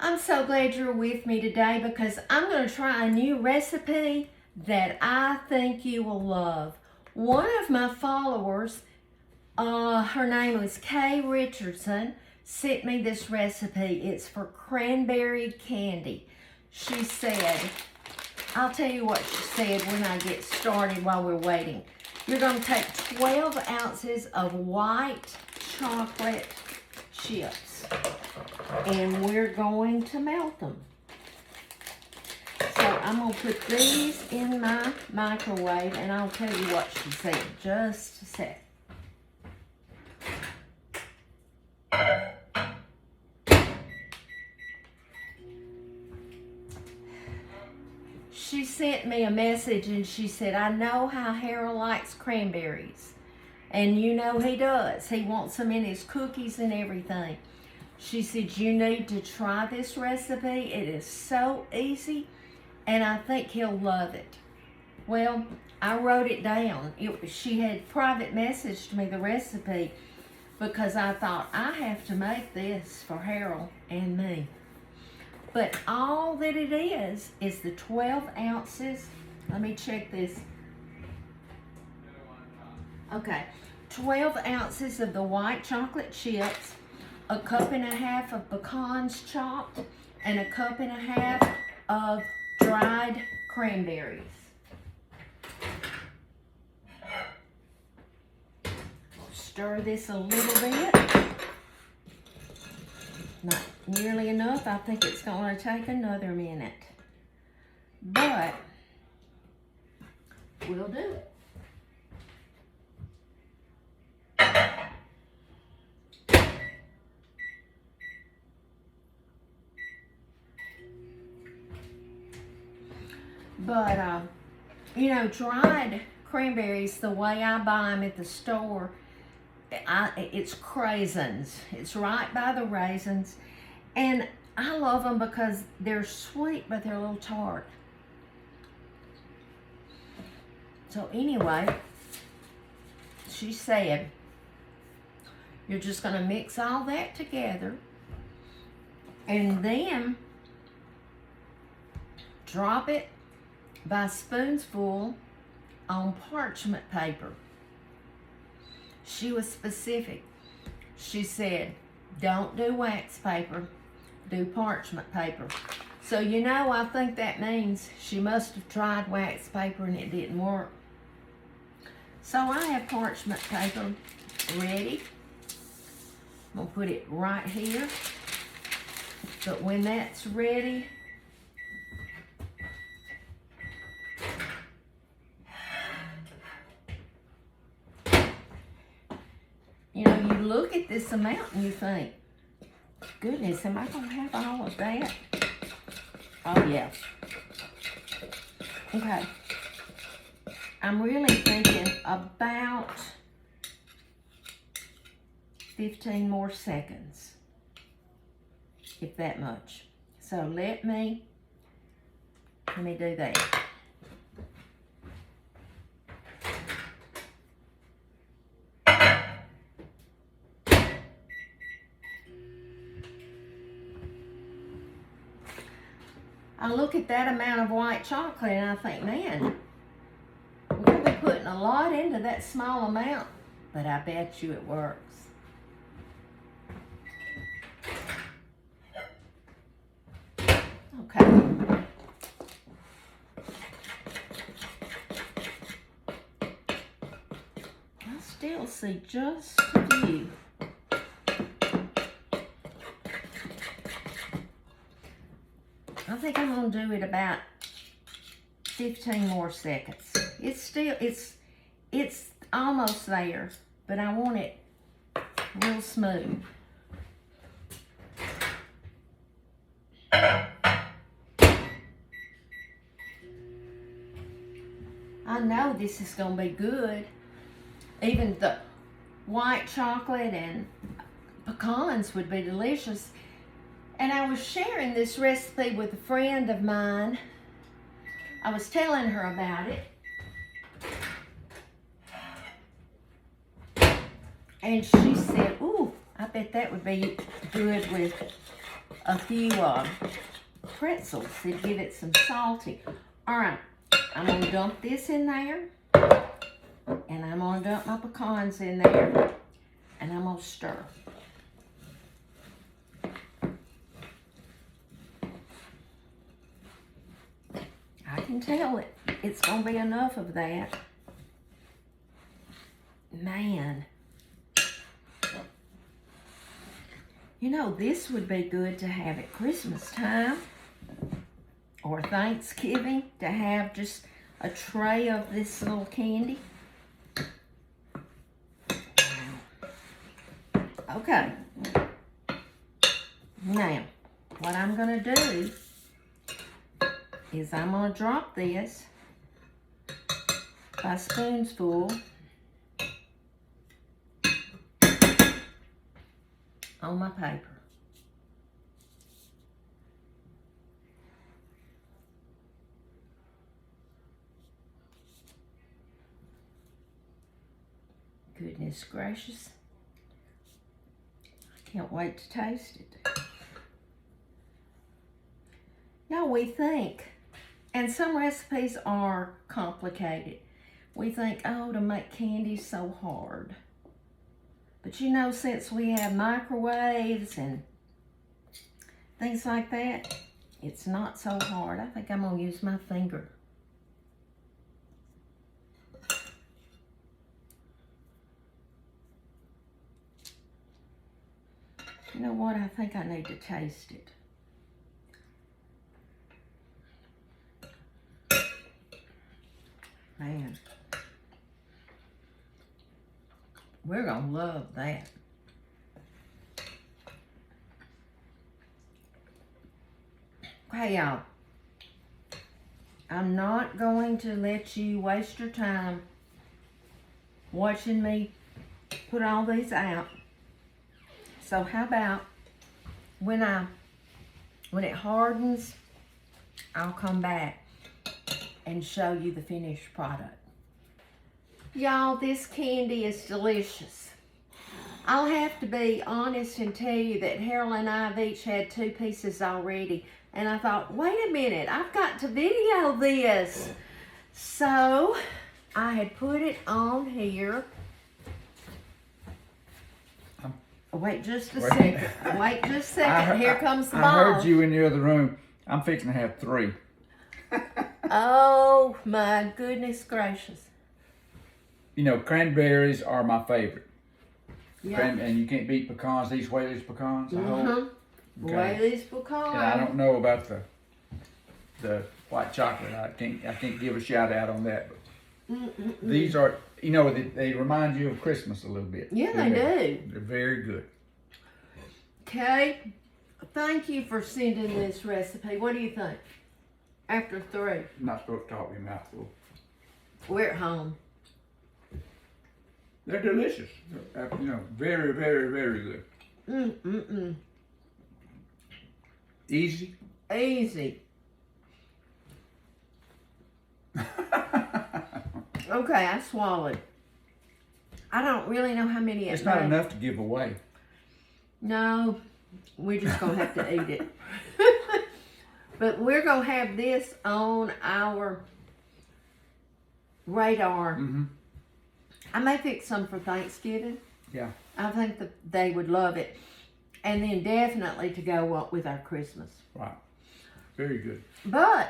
I'm so glad you're with me today because I'm going to try a new recipe that I think you will love. One of my followers, her name is Kay Richardson, sent me this recipe. It's for cranberry candy. She said, I'll tell you what she said when I get started while we're waiting. You're going to take 12 ounces of white chocolate chips and we're going to melt them. So I'm going to put these in my microwave and I'll tell you what she said. Just a sec. She sent me a message and she said, I know how Harold likes cranberries. And you know he does. He wants them in his cookies and everything. She said, you need to try this recipe. It is so easy and I think he'll love it. Well, I wrote it down. She had private messaged me the recipe because I thought I have to make this for Harold and me. But all that it is the 12 ounces. Let me check this. Okay, 12 ounces of the white chocolate chips, a cup and a half of pecans chopped, and a cup and a half of dried cranberries. Stir this a little bit. Not nearly enough. I think it's going to take another minute. But we'll do it. But, you know, dried cranberries, the way I buy them at the store, it's craisins. It's right by the raisins. And I love them because they're sweet, but they're a little tart. So anyway, she said, you're just going to mix all that together and then drop it by spoonsful on parchment paper. She was specific. She said, don't do wax paper, do parchment paper. So you know, I think that means she must have tried wax paper and it didn't work. So I have parchment paper ready. I'm gonna put it right here. But when that's ready, you know, you look at this amount and you think, goodness, am I going to have all of that? Oh, yeah. Okay. I'm really thinking about 15 more seconds, if that much. So let me do that. I look at that amount of white chocolate and I think, man, we're going to be putting a lot into that small amount, but I bet you it works. Okay. I still see just a few. I think I'm going to do it about 15 more seconds. It's almost there, but I want it real smooth. I know this is going to be good. Even the white chocolate and pecans would be delicious. And I was sharing this recipe with a friend of mine. I was telling her about it. And she said, ooh, I bet that would be good with a few pretzels to give it some salty. All right, I'm gonna dump this in there, and I'm gonna dump my pecans in there, and I'm gonna stir. I can tell it's gonna be enough of that. Man. You know, this would be good to have at Christmas time or Thanksgiving, to have just a tray of this little candy. Okay. Now, what I'm going to do is I'm going to drop this by spoonsful on my paper. Goodness gracious. I can't wait to taste it. Now we think, and some recipes are complicated. We think, oh, to make candy is so hard. But you know, since we have microwaves and things like that, it's not so hard. I think I'm gonna use my finger. You know what? I think I need to taste it. Man. We're gonna love that. Okay, y'all. I'm not going to let you waste your time watching me put all these out. So how about when it hardens, I'll come back and show you the finished product. Y'all, this candy is delicious. I'll have to be honest and tell you that Harold and I have each had 2 pieces already. And I thought, wait a minute, I've got to video this. So I had put it on here. Wait just a second. Wait just a second. Here comes the ball. I heard you in the other room. I'm fixing to have 3. Oh my goodness gracious. You know, cranberries are my favorite. Yeah. And you can't beat pecans. These Whaley's pecans. Okay. Whaley's pecans. And I don't know about the white chocolate. I can't give a shout out on that. But these are, you know, they remind you of Christmas a little bit. Yeah, they do. They're very good. Okay. Thank you for sending this recipe. What do you think? After 3. I'm not supposed to talk with your mouth full. We're at home. They're delicious. You know, very, very, very good. Easy. Easy. Okay, I swallowed. I don't really know how many it's not enough to give away. No, we're just going to have to eat it. But we're going to have this on our radar. I may fix some for Thanksgiving. Yeah. I think that they would love it. And then definitely to go up with our Christmas. Right. Very good. But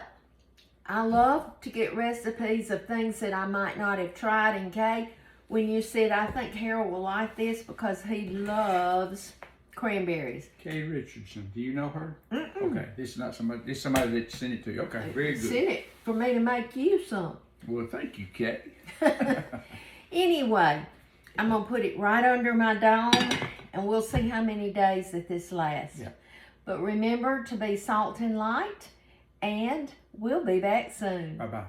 I love to get recipes of things that I might not have tried. And Kay, when you said, I think Harold will like this because he loves cranberries. Kay Richardson. Do you know her? Okay. This is not somebody. This is somebody that sent it to you. Okay. Very good. Sent it for me to make you some. Well, thank you, Kay. Anyway, I'm going to put it right under my dome, and we'll see how many days that this lasts. Yeah. But remember to be salt and light, and we'll be back soon. Bye-bye.